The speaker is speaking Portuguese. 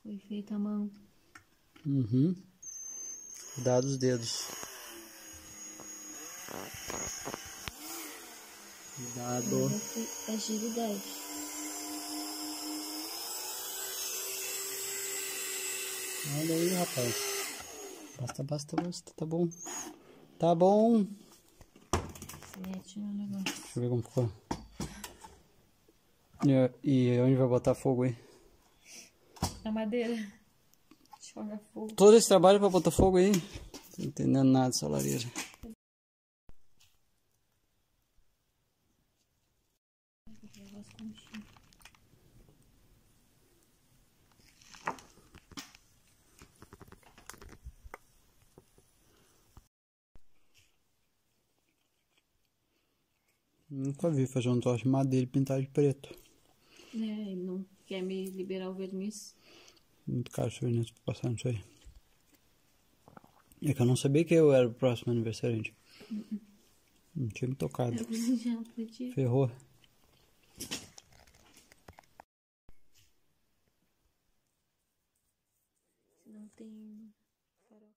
Foi feita a mão. Uhum. Cuidado dos dedos. Cuidado. Agilidade. Olha aí, rapaz. Basta, tá bom. Tá bom. Mete no negócio. Deixa eu ver como ficou. E onde vai botar fogo aí? A madeira. Joga fogo. Todo esse trabalho pra botar fogo aí? Não tô entendendo nada dessa lareira. Nunca vi fazer um troço de madeira e pintar de preto. É, ele não quer me liberar o verniz. Muito caro o verniz pra passar nisso aí. É que eu não sabia que eu era o próximo aniversariante. Não tinha me tocado. Eu já pedi. Ferrou. Não tem farol.